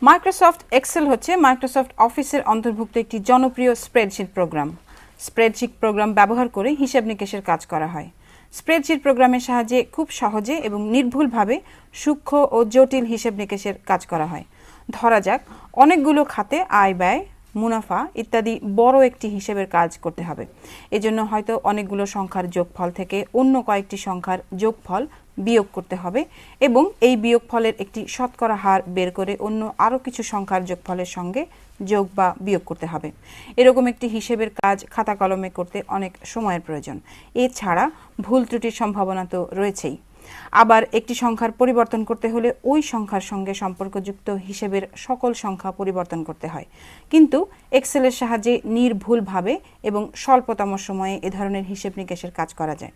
Microsoft Excel হচ্ছে Microsoft অফিসের অন্তর্ভুক্ত একটি জনপ্রিয় স্প্রেডশিট প্রোগ্রাম। স্প্রেডশিট প্রোগ্রাম ব্যবহার করে হিসাব নিকেশের কাজ করা হয়। স্প্রেডশিট প্রোগ্রামের সাহায্যে খুব সহজে এবং নির্ভুলভাবে সূক্ষ্ম ও জটিল হিসাব নিকেশের কাজ করা হয়। ধরা যাক অনেকগুলো খাতে আয় ব্যয়, মুনাফা ইত্যাদি বড় একটি হিসেবের কাজ করতে হবে। এজন্য হয়তো অনেকগুলো সংখ্যার যোগফল থেকে অন্য কয়েকটি সংখ্যার যোগফল বিয়োগ করতে হবে এবং এই বিয়োগফলের একটি শতকরা হার বের করে অন্য আরও কিছু সংখ্যার যোগফলের সঙ্গে যোগ বা বিয়োগ করতে হবে। এরকম একটি হিসেবের কাজ খাতা কলমে করতে অনেক সময়ের প্রয়োজন। এছাড়া ভুল ত্রুটির সম্ভাবনা তো রয়েছেই। আবার একটি সংখ্যার পরিবর্তন করতে হলে ওই সংখ্যার সঙ্গে সম্পর্কযুক্ত হিসেবের সকল সংখ্যা পরিবর্তন করতে হয়। কিন্তু এক্সেলের সাহায্যে নির্ভুলভাবে এবং স্বল্পতম সময়ে এ ধরনের হিসেব নিকেশের কাজ করা যায়।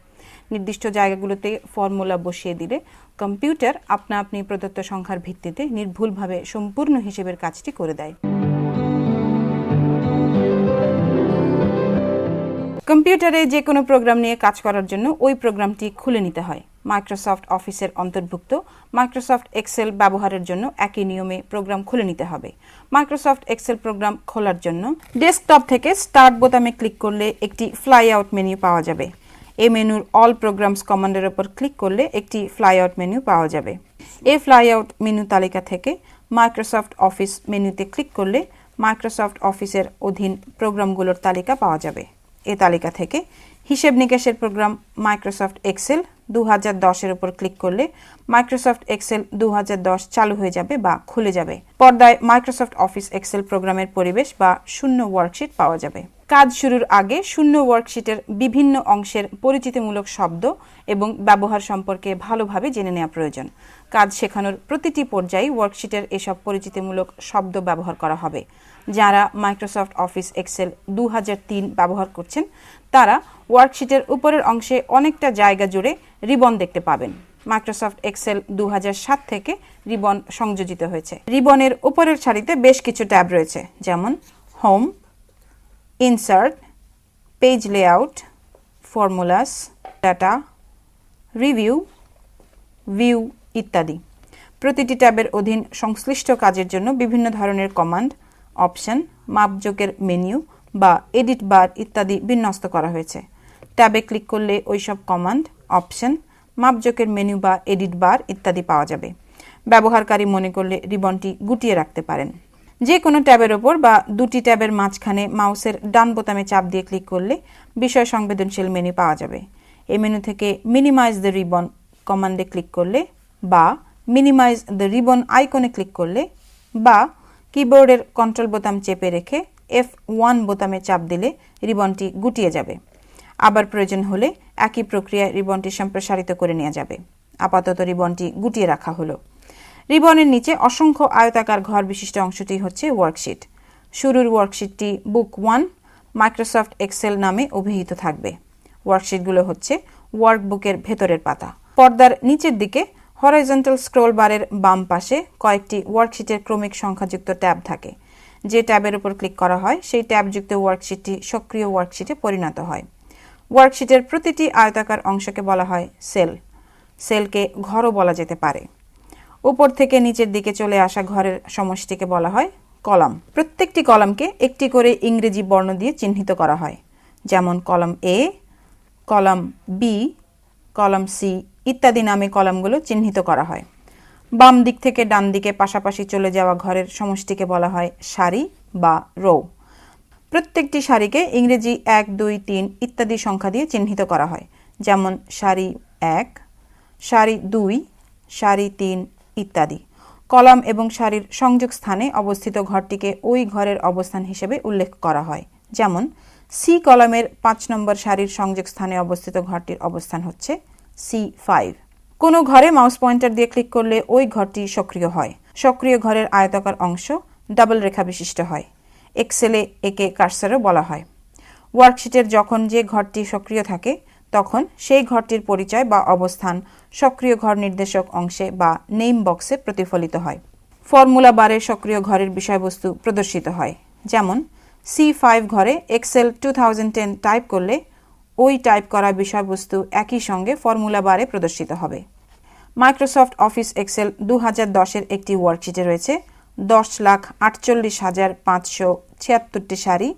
নির্দিষ্ট জায়গাগুলোতে ফর্মুলা বসিয়ে দিলে কম্পিউটার আপনা আপনি প্রদত্ত সংখ্যার ভিত্তিতে নির্ভুলভাবে সম্পূর্ণ হিসেবের কাজটি করে দেয়। কম্পিউটারে যে কোনো প্রোগ্রাম নিয়ে কাজ করার জন্য ওই প্রোগ্রামটি খুলে নিতে হয়। মাইক্রোসফট অফিসের অন্তর্ভুক্ত মাইক্রোসফট এক্সেল ব্যবহারের জন্য একই নিয়মে প্রোগ্রাম খুলে নিতে হবে। মাইক্রোসফট এক্সেল প্রোগ্রাম খোলার জন্য ডেস্কটপ থেকে স্টার্ট বোতামে ক্লিক করলে একটি ফ্লাই আউট মেনু পাওয়া যাবে। এই মেনুর অল প্রোগ্রামস কমান্ডের উপর ক্লিক করলে একটি ফ্লাই আউট মেনু পাওয়া যাবে। এই ফ্লাই আউট মেনু তালিকা থেকে মাইক্রোসফট অফিস মেনুতে ক্লিক করলে মাইক্রোসফট অফিসের অধীন প্রোগ্রামগুলোর তালিকা পাওয়া যাবে। এই তালিকা থেকে হিসেব নিকেশের প্রোগ্রাম মাইক্রোসফট এক্সেল 2010-এর উপর ক্লিক করলে মাইক্রোসফট এক্সেল 2010 চালু হয়ে যাবে বা খুলে যাবে। পর্দায় মাইক্রোসফট অফিস এক্সেল প্রোগ্রামের পরিবেশ বা শূন্য ওয়ার্কশিট পাওয়া যাবে। কাজ শুরুর আগে শূন্য ওয়ার্কশিটের বিভিন্ন অংশের পরিচিতিমূলক শব্দ এবং ব্যবহার সম্পর্কে ভালোভাবে জেনে নেওয়া প্রয়োজন। কাজ শেখানোর প্রতিটি পর্যায়ে ওয়ার্কশিটের এসব পরিচিতিমূলক শব্দ ব্যবহার করা হবে। যারা মাইক্রোসফট অফিস এক্সেল 2003 ব্যবহার করছেন তারা ওয়ার্কশিটের উপরের অংশে অনেকটা জায়গা জুড়ে রিবন দেখতে পাবেন। মাইক্রোসফট এক্সেল 2007 থেকে রিবন সংযোজিত হয়েছে। রিবনের উপরের সারিতে বেশ কিছু ট্যাব রয়েছে, যেমন home, insert, page layout, formulas, data, review, view ইত্যাদি। প্রতিটি ট্যাবের অধীন সংশ্লিষ্ট কাজের জন্য বিভিন্ন ধরনের কমান্ড, অপশন, মাপজোকের মেনু বা এডিট বার ইত্যাদি বিন্যস্ত করা হয়েছে। ট্যাবে ক্লিক করলে ওইসব কমান্ড, অপশন, মাপজোকের মেনু বা এডিট বার ইত্যাদি পাওয়া যাবে। ব্যবহারকারী মনে করলে রিবনটি গুটিয়ে রাখতে পারেন। যে কোনো ট্যাবের ওপর বা দুটি ট্যাবের মাঝখানে মাউসের ডান বোতামে চাপ দিয়ে ক্লিক করলে বিষয় সংবেদনশীল মেনু পাওয়া যাবে। এই মেনু থেকে মিনিমাইজ দ্য রিবন কমান্ডে ক্লিক করলে বা মিনিমাইজ দ্য রিবন আইকনে ক্লিক করলে বা কিবোর্ডের কন্ট্রোল বোতাম চেপে রেখে F1 বোতামে চাপ দিলে রিবনটি গুটিয়ে যাবে। আবার প্রয়োজন হলে একই প্রক্রিয়ায় রিবনটি সম্প্রসারিত করে নেওয়া যাবে। আপাতত রিবনটি গুটিয়ে রাখা হলো। রিবনের নিচে অসংখ্য আয়তাকার ঘর বিশিষ্ট অংশটি হচ্ছে ওয়ার্কশিট। শুরুর ওয়ার্কশিটটি বুক 1 মাইক্রোসফট এক্সেল নামে অভিহিত থাকবে। ওয়ার্কশিটগুলো হচ্ছে ওয়ার্কবুকের ভেতরের পাতা। পর্দার নিচের দিকে হরাইজন্টাল স্ক্রোল বারের বাম পাশে কয়েকটি ওয়ার্কশিটের ক্রমিক সংখ্যাযুক্ত ট্যাব থাকে। যে ট্যাবের উপর ক্লিক করা হয় সেই ট্যাবযুক্ত ওয়ার্কশিটটি সক্রিয় ওয়ার্কশিটে পরিণত হয়। ওয়ার্কশিটের প্রতিটি আয়তাকার অংশকে বলা হয় সেল। সেলকে ঘরও বলা যেতে পারে। উপর থেকে নিচের দিকে চলে আসা ঘরের সমষ্টিকে বলা হয় কলাম। প্রত্যেকটি কলামকে একটি করে ইংরেজি বর্ণ দিয়ে চিহ্নিত করা হয়, যেমন column A, column B, column C ইত্যাদি নামে কলামগুলো চিহ্নিত করা হয়। বাম দিক থেকে ডান দিকে পাশাপাশি চলে যাওয়া ঘরের সমষ্টিকে বলা হয় সারি বা রো। প্রত্যেকটি সারিকে ইংরেজি 1, 2, 3 ইত্যাদি সংখ্যা দিয়ে চিহ্নিত করা হয়, যেমন সারি 1, সারি 2, সারি 3 ইত্যাদি। কলাম এবং সারির সংযোগ স্থানে অবস্থিত ঘরটিকে ওই ঘরের অবস্থান হিসেবে উল্লেখ করা হয়, যেমন সি কলামের 5 নম্বর সারির সংযোগ স্থানে অবস্থিত ঘরটির অবস্থান হচ্ছে C5। কোনো ঘরে মাউস পয়েন্টার দিয়ে ক্লিক করলে ওই ঘরটি সক্রিয় হয়। সক্রিয় ঘরের আয়তাকার অংশ ডাবল রেখা বিশিষ্ট হয়। এক্সেলে একে কার্সারও বলা হয়। ওয়ার্কশিটের যখন যে ঘরটি সক্রিয় থাকে তখন সেই ঘরটির পরিচয় বা অবস্থান সক্রিয় ঘর নির্দেশক অংশে বা নেম বক্সে প্রতিফলিত হয়। ফর্মুলা বারে সক্রিয় ঘরের বিষয়বস্তু প্রদর্শিত হয়, যেমন C5 ঘরে এক্সেল 2010 টাইপ করলে ওই টাইপ করা বিষয়বস্তু একই সঙ্গে ফর্মুলা বারে প্রদর্শিত হবে। মাইক্রোসফট অফিস এক্সেল 2010-এর একটি ওয়ার্কশিটে রয়েছে 10,48,576টি সারি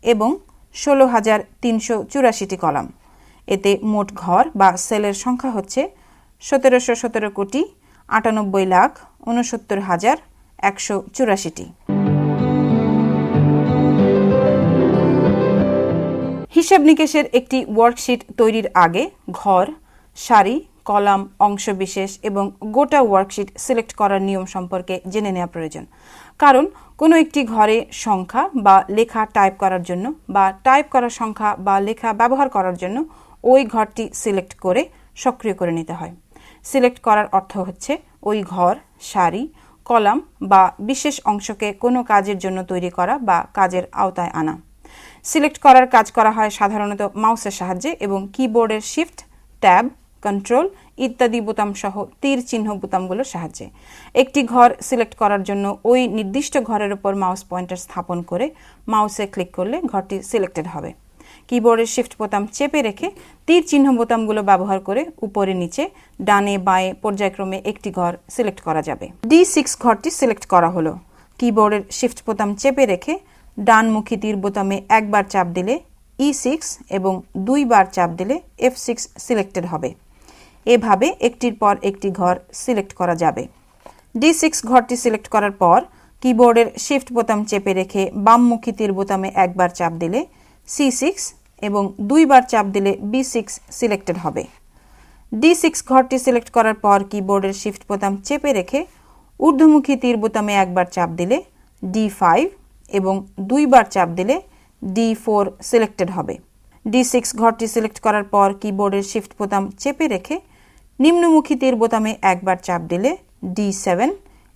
এবং 16,384টি কলাম। এতে মোট ঘর বা সেলের সংখ্যা হচ্ছে 17,17,98,69,184টি। হিসাব নিকেশের একটি ওয়ার্কশিট তৈরির আগে ঘর, সারি, কলাম, অংশবিশেষ এবং গোটা ওয়ার্কশিট সিলেক্ট করার নিয়ম সম্পর্কে জেনে নেওয়া প্রয়োজন। কারণ কোনো একটি ঘরে সংখ্যা বা লেখা টাইপ করার জন্য বা টাইপ করা সংখ্যা বা লেখা ব্যবহার করার জন্য ওই ঘরটি সিলেক্ট করে সক্রিয় করে নিতে হয়। সিলেক্ট করার অর্থ হচ্ছে ওই ঘর, সারি, কলাম বা বিশেষ অংশকে কোনো কাজের জন্য তৈরি করা বা কাজের আওতায় আনা। সিলেক্ট করার কাজ করা হয় সাধারণত মাউসের সাহায্যে এবং কিবোর্ডের শিফট, ট্যাব, কন্ট্রোল ইত্যাদি বোতাম সহ তীর চিহ্ন বোতামগুলোর সাহায্যে। একটি ঘর সিলেক্ট করার জন্য ওই নির্দিষ্ট ঘরের উপর মাউস পয়েন্টার স্থাপন করে মাউসে ক্লিক করলে ঘরটি সিলেক্টেড হবে। কিবোর্ডের শিফট বোতাম চেপে রেখে তীর চিহ্ন বোতামগুলো ব্যবহার করে উপরে নিচে, ডানে বাঁয়ে পর্যায়ক্রমে একটি ঘর সিলেক্ট করা যাবে। D6 ঘরটি সিলেক্ট করা হলো। কিবোর্ডের শিফট বোতাম চেপে রেখে ডানমুখী তীর বোতামে একবার চাপ দিলে E6 এবং দুইবার চাপ দিলে F6 সিলেক্টেড হবে। এভাবে একটির পর একটি ঘর সিলেক্ট করা যাবে। D6 ঘরটি সিলেক্ট করার পর কিবোর্ডের শিফট বোতাম চেপে রেখে বামমুখী তীর বোতামে একবার চাপ দিলে C6 এবং দুইবার চাপ দিলে B6 সিলেক্টেড হবে। D6 ঘরটি সিলেক্ট করার পর কিবোর্ডের শিফট বোতাম চেপে রেখে ঊর্ধ্বমুখী তীর বোতামে একবার চাপ দিলে D5 এবং দুইবার চাপ দিলে D4 সিলেক্টেড হবে। D6 ঘরটি সিলেক্ট করার পর কিবোর্ডের শিফট বোতাম চেপে রেখে নিম্নমুখী তীর বোতামে একবার চাপ দিলে D7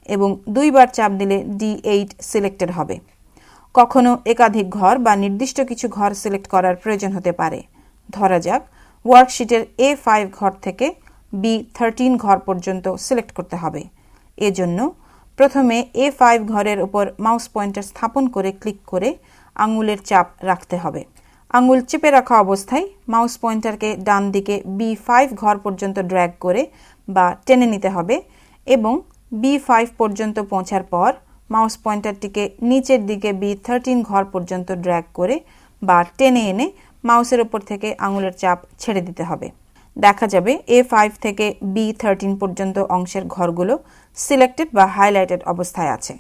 এবং দুইবার চাপ দিলে D8 সিলেক্টেড হবে। কখনো একাধিক ঘর বা নির্দিষ্ট কিছু ঘর সিলেক্ট করার প্রয়োজন হতে পারে। ধরা যাক ওয়ার্কশিটের A5 ঘর থেকে B13 ঘর পর্যন্ত সিলেক্ট করতে হবে। এজন্য প্রথমে A5 ঘরের উপর মাউস পয়েন্টার স্থাপন করে ক্লিক করে আঙুলের চাপ রাখতে হবে। আঙুল চেপে রাখা অবস্থায় মাউস পয়েন্টারকে ডান দিকে B5 ঘর পর্যন্ত ড্র্যাগ করে বা টেনে নিতে হবে এবং B5 পর্যন্ত পৌঁছার পর মাউস পয়েন্টারটিকে নিচের দিকে B13 ঘর পর্যন্ত ড্র্যাগ করে বা টেনে এনে মাউসের উপর থেকে আঙুলের চাপ ছেড়ে দিতে হবে। দেখা যাবে A5 থেকে B13 পর্যন্ত অংশের ঘরগুলো সিলেক্টেড বা হাইলাইটেড অবস্থায় আছে।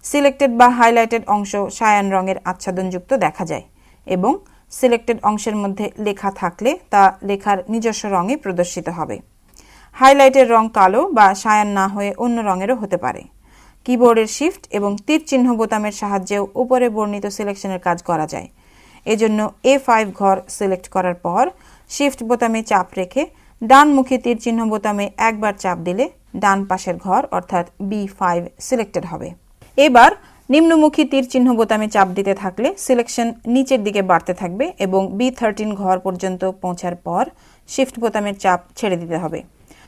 সিলেক্টেড বা হাইলাইটেড অংশ সায়ান রঙের আচ্ছাদনযুক্ত দেখা যায় এবং সিলেক্টেড অংশের মধ্যে লেখা থাকলে তা লেখার নিজস্ব রঙে প্রদর্শিত হবে। হাইলাইটের রং কালো বা সায়ান না হয়ে অন্য রঙেরও হতে পারে। কিবোর্ডের শিফট এবং তীর চিহ্ন বোতামের সাহায্যেও উপরে বর্ণিত সিলেকশনের কাজ করা যায়। এজন্য A5 ঘর সিলেক্ট করার পর শিফট বোতামে চাপ রেখে ডানমুখী তীর চিহ্ন বোতামে একবার চাপ দিলে ডান পাশের ঘর অর্থাৎ B5 সিলেক্টেড হবে। এবার নিম্নমুখী তীর চিহ্ন বোতামে চাপ দিতে থাকলে সিলেকশন নিচের দিকে বাড়তে থাকবে এবং B13 ঘর পর্যন্ত পৌঁছার পর শিফট বোতামের চাপ ছেড়ে দিতে হবে।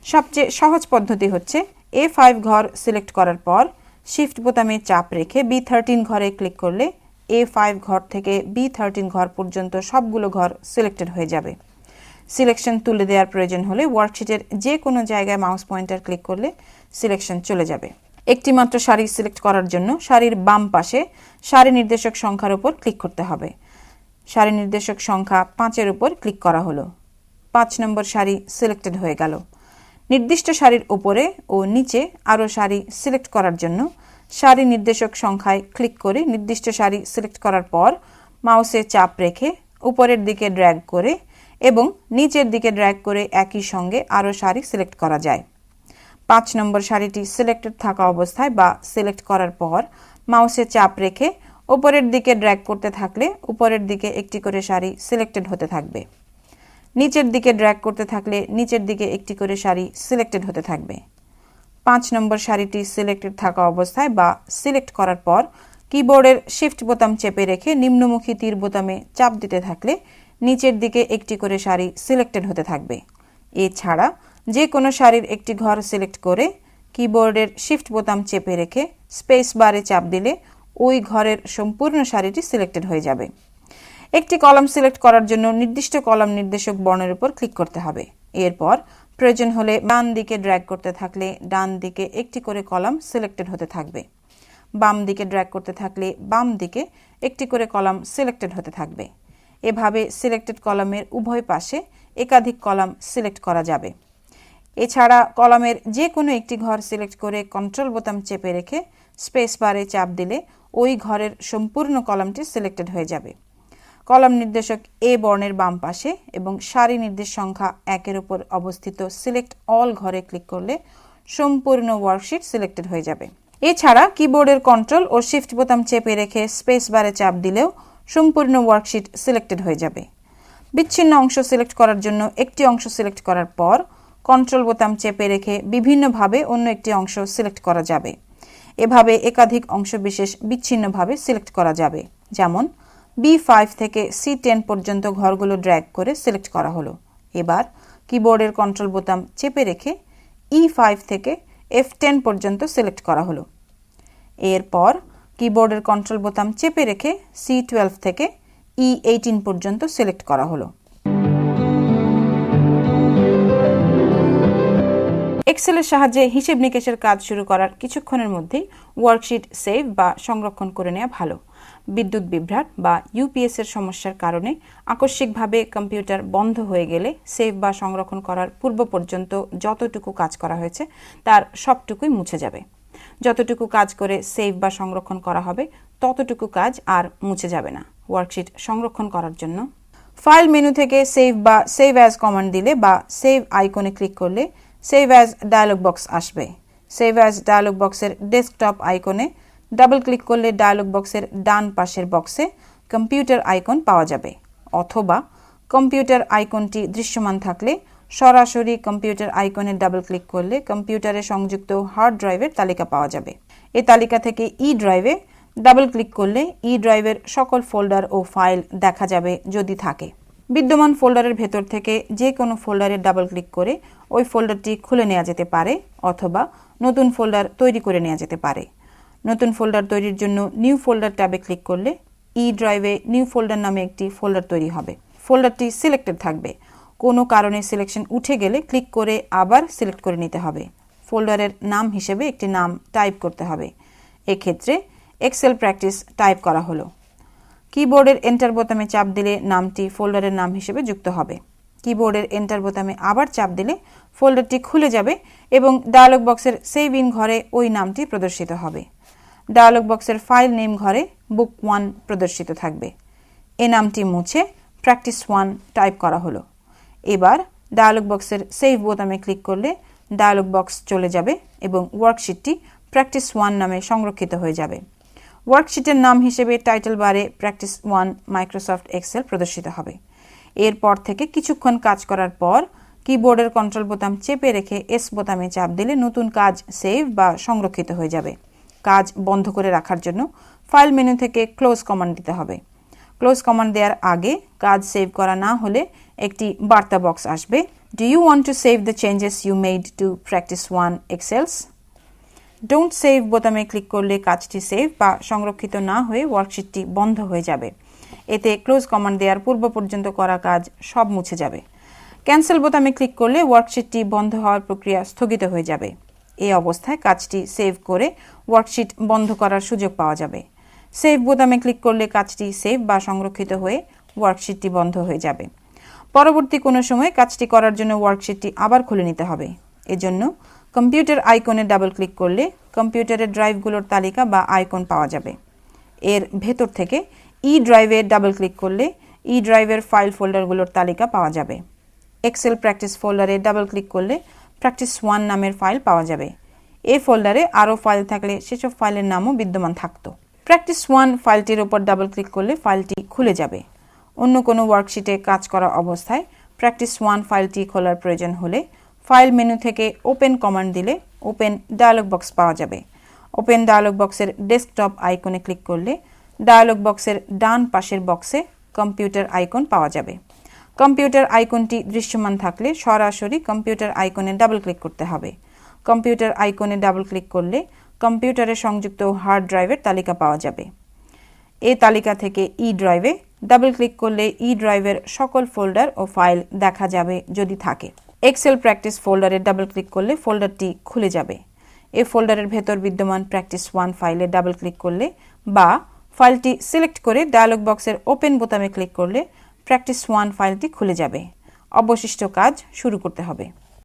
সবচেয়ে সহজ পদ্ধতি হচ্ছে A5 ঘর সিলেক্ট করার পর শিফট বোতামে চাপ রেখে B13 ঘরে ক্লিক করলে A5 ঘর থেকে B13 ঘর পর্যন্ত সবগুলো ঘর সিলেক্টেড হয়ে যাবে। সিলেকশন তুলে দেওয়ার প্রয়োজন হলে ওয়ার্কশিটের যে কোনো জায়গায় মাউস পয়েন্টার ক্লিক করলে সিলেকশন চলে যাবে। একটি মাত্র সারি সিলেক্ট করার জন্য সারির বাম পাশে সারি নির্দেশক সংখ্যার উপর ক্লিক করতে হবে। সারি নির্দেশক সংখ্যা 5-এর উপর ক্লিক করা হলো। 5 নম্বর সারি সিলেক্টেড হয়ে গেল। নির্দিষ্ট সারির উপরে ও নিচে আরও সারি সিলেক্ট করার জন্য সারি নির্দেশক সংখ্যায় ক্লিক করে নির্দিষ্ট সারি সিলেক্ট করার পর মাউসে চাপ রেখে উপরের দিকে ড্র্যাগ করে এবং নিচের দিকে ড্র্যাগ করে একই সঙ্গে আরও সারি সিলেক্ট করা যায়। 5 নম্বর সারিটি সিলেক্টেড থাকা অবস্থায় বা সিলেক্ট করার পর মাউসে চাপ রেখে উপরের দিকে ড্র্যাগ করতে থাকলে উপরের দিকে একটি করে সারি সিলেক্টেড হতে থাকবে। নিচের দিকে ড্র্যাগ করতে থাকলে নিচের দিকে একটি করে সারি সিলেক্টেড হতে থাকবে। 5 নম্বর সারিটি সিলেক্টেড থাকা অবস্থায় বা সিলেক্ট করার পর কিবোর্ডের শিফট বোতাম চেপে রেখে নিম্নমুখী তীর বোতামে চাপ দিতে থাকলে নিচের দিকে একটি করে সারি সিলেক্টেড হতে থাকবে। এছাড়া যে কোনো সারির একটি ঘর সিলেক্ট করে কিবোর্ডের শিফট বোতাম চেপে রেখে স্পেস বারে চাপ দিলে ওই ঘরের সম্পূর্ণ সারিটি সিলেক্টেড হয়ে যাবে। একটি কলাম সিলেক্ট করার জন্য নির্দিষ্ট কলাম নির্দেশক বর্ণের উপর ক্লিক করতে হবে। এরপর প্রয়োজন হলে ডান দিকে ড্র্যাগ করতে থাকলে ডান দিকে একটি করে কলাম সিলেক্টেড হতে থাকবে। বাম দিকে ড্র্যাগ করতে থাকলে বাম দিকে একটি করে কলাম সিলেক্টেড হতে থাকবে। এভাবে সিলেক্টেড কলামের উভয় পাশে একাধিক কলাম সিলেক্ট করা যাবে। এছাড়া কলামের যে কোনো একটি ঘর সিলেক্ট করে কন্ট্রোল বোতাম চেপে রেখে স্পেস বারে চাপ দিলে ওই ঘরের সম্পূর্ণ কলামটি সিলেক্টেড হয়ে যাবে। কলাম নির্দেশক এ বর্ণের বাম পাশে এবং সারি নির্দেশ সংখ্যা 1-এর উপর অবস্থিত সিলেক্ট অল ঘরে ক্লিক করলে সম্পূর্ণ ওয়ার্কশিট সিলেক্টেড হয়ে যাবে। এছাড়া কিবোর্ডের কন্ট্রোল ও শিফট বোতাম চেপে রেখে স্পেস বারে চাপ দিলেও সম্পূর্ণ ওয়ার্কশিট সিলেক্টেড হয়ে যাবে। বিচ্ছিন্ন অংশ সিলেক্ট করার জন্য একটি অংশ সিলেক্ট করার পর কন্ট্রোল বোতাম চেপে রেখে বিভিন্নভাবে অন্য একটি অংশ সিলেক্ট করা যাবে। এভাবে একাধিক অংশ বিশেষ বিচ্ছিন্নভাবে সিলেক্ট করা যাবে। যেমন B5 থেকে C10 পর্যন্ত ঘরগুলো ড্র্যাগ করে সিলেক্ট করা হলো। এবার কিবোর্ডের কন্ট্রোল বোতাম চেপে রেখে E5 থেকে F10 পর্যন্ত সিলেক্ট করা হলো। এরপর কিবোর্ডের কন্ট্রোল বোতাম চেপে রেখে C12 থেকে E18 পর্যন্ত সিলেক্ট করা হলো। এক্সেলের সাহায্যে হিসেব নিকেশের কাজ শুরু করার কিছুক্ষণের মধ্যেই ওয়ার্কশিট সেভ বা সংরক্ষণ করে নেওয়া ভালো। বিদ্যুৎ বিভ্রাট বা ইউপিএস এর সমস্যার কারণে আকস্মিকভাবে কম্পিউটার বন্ধ হয়ে গেলে সেভ বা সংরক্ষণ করার পূর্ব পর্যন্ত যতটুকু কাজ করা হয়েছে তার সবটুকুই মুছে যাবে। যতটুকু কাজ করে সেভ বা সংরক্ষণ করা হবে ততটুকু কাজ আর মুছে যাবে না। ওয়ার্কশিট সংরক্ষণ করার জন্য ফাইল মেনু থেকে সেভ বা সেভ অ্যাজ কমান্ড দিলে বা সেভ আইকনে ক্লিক করলে সেভ অ্যাজ ডায়লগ বক্স আসবে। সেভ অ্যাজ ডায়লগ বক্সের ডেস্কটপ আইকনে ডাবল ক্লিক করলে ডায়লগ বক্সের ডান পাশের বক্সে কম্পিউটার আইকন পাওয়া যাবে, অথবা কম্পিউটার আইকনটি দৃশ্যমান থাকলে সরাসরি কম্পিউটার আইকনে ডাবল ক্লিক করলে কম্পিউটারে সংযুক্ত হার্ড ড্রাইভের তালিকা পাওয়া যাবে। এই তালিকা থেকে ই ড্রাইভে ডাবল ক্লিক করলে ই ড্রাইভের সকল ফোল্ডার ও ফাইল দেখা যাবে যদি থাকে। বিদ্যমান ফোল্ডারের ভেতর থেকে যে কোনো ফোল্ডারে ডাবল ক্লিক করে ওই ফোল্ডারটি খুলে নেওয়া যেতে পারে, অথবা নতুন ফোল্ডার তৈরি করে নেওয়া যেতে পারে। নতুন ফোল্ডার তৈরির জন্য নিউ ফোল্ডার ট্যাবে ক্লিক করলে ই ড্রাইভে নিউ ফোল্ডার নামে একটি ফোল্ডার তৈরি হবে। ফোল্ডারটি সিলেক্টেড থাকবে। কোনো কারণে সিলেকশন উঠে গেলে ক্লিক করে আবার সিলেক্ট করে নিতে হবে। ফোল্ডারের নাম হিসেবে একটি নাম টাইপ করতে হবে। এক্ষেত্রে এক্সেল প্র্যাকটিস টাইপ করা হলো। কিবোর্ডের এন্টার বোতামে চাপ দিলে নামটি ফোল্ডারের নাম হিসেবে যুক্ত হবে। কিবোর্ডের এন্টার বোতামে আবার চাপ দিলে ফোল্ডারটি খুলে যাবে এবং ডায়লগ বক্সের সেভ ইন ঘরে ওই নামটি প্রদর্শিত হবে। ডায়লগ বক্সের ফাইল নেম ঘরে বুক 1 প্রদর্শিত থাকবে। এই নামটি মুছে প্র্যাকটিস 1 টাইপ করা হলো। এবার ডায়লগ বক্সের সেভ বোতামে ক্লিক করলে ডায়লগ বক্স চলে যাবে এবং ওয়ার্কশিটটি প্র্যাকটিস 1 নামে সংরক্ষিত হয়ে যাবে। ওয়ার্কশিটের নাম হিসেবে টাইটেল বারে প্র্যাকটিস 1 মাইক্রোসফট এক্সেল প্রদর্শিত হবে। এরপর থেকে কিছুক্ষণ কাজ করার পর কিবোর্ডের কন্ট্রোল বোতাম চেপে রেখে এস বোতামে চাপ দিলে নতুন কাজ সেভ বা সংরক্ষিত হয়ে যাবে। কাজ বন্ধ করে রাখার জন্য ফাইল মেনু থেকে ক্লোজ কমান্ড দিতে হবে। ক্লোজ কমান্ড দেওয়ার আগে কাজ সেভ করা না হলে একটি বার্তা বক্স আসবে। Do you want to save the changes you made to practice 1 excels? Don't save বোতামে ক্লিক করলে কাজটি সেভ বা সংরক্ষিত না হয়ে ওয়ার্কশিটটি বন্ধ হয়ে যাবে। এতে ক্লোজ কমান্ড দেওয়ার পূর্ব পর্যন্ত করা কাজ সব মুছে যাবে। ক্যান্সেল বোতামে ক্লিক করলে ওয়ার্কশিটটি বন্ধ হওয়ার প্রক্রিয়া স্থগিত হয়ে যাবে। এই অবস্থায় কাজটি সেভ করে ওয়ার্কশিট বন্ধ করার সুযোগ পাওয়া যাবে। সেভ বোতামে ক্লিক করলে কাজটি সেভ বা সংরক্ষিত হয়ে ওয়ার্কশিটটি বন্ধ হয়ে যাবে। পরবর্তী কোনো সময় কাজটি করার জন্য ওয়ার্কশিটটি আবার খুলে নিতে হবে। এজন্য কম্পিউটার আইকনে ডাবল ক্লিক করলে কম্পিউটারের ড্রাইভগুলোর তালিকা বা আইকন পাওয়া যাবে। এর ভেতর থেকে ই ড্রাইভে ডাবল ক্লিক করলে ই ড্রাইভের ফাইল ফোল্ডারগুলোর তালিকা পাওয়া যাবে। এক্সেল প্র্যাকটিস ফোল্ডারে ডাবল ক্লিক করলে প্র্যাকটিস 1 নামের ফাইল পাওয়া যাবে। এই ফোল্ডারে আরও ফাইল থাকলে সেসব ফাইলের নামও বিদ্যমান থাকতো। প্র্যাকটিস 1 ফাইলটির উপর ডাবল ক্লিক করলে ফাইলটি খুলে যাবে। অন্য কোনো ওয়ার্কশিটে কাজ করা অবস্থায় প্র্যাকটিস 1 ফাইলটি খোলার প্রয়োজন হলে ফাইল মেনু থেকে ওপেন কমান্ড দিলে ওপেন ডায়লগ বক্স পাওয়া যাবে। ওপেন ডায়লগ বক্সের ডেস্কটপ আইকনে ক্লিক করলে ডায়লগ বক্সের ডান পাশের বক্সে কম্পিউটার আইকন পাওয়া যাবে। কম্পিউটার আইকনটি দৃশ্যমান থাকলে সরাসরি কম্পিউটার আইকনে ডাবল ক্লিক করতে হবে। কম্পিউটার আইকনে ডাবল ক্লিক করলে কম্পিউটারে সংযুক্ত হার্ড ড্রাইভের তালিকা পাওয়া যাবে। এই তালিকা থেকে ই ড্রাইভে ডাবল ক্লিক করলে ই ড্রাইভের সকল ফোল্ডার ও ফাইল দেখা যাবে যদি থাকে। এক্সেল প্র্যাকটিস ফোল্ডারে ডাবল ক্লিক করলে ফোল্ডারটি খুলে যাবে। এই ফোল্ডারের ভেতর বিদ্যমান প্র্যাকটিস 1 ফাইলে ডাবল ক্লিক করলে বা ফাইলটি সিলেক্ট করে ডায়লগ বক্সের ওপেন বোতামে ক্লিক করলে প্র্যাকটিস 1 ফাইলটি খুলে যাবে। অবশিষ্ট কাজ শুরু করতে হবে।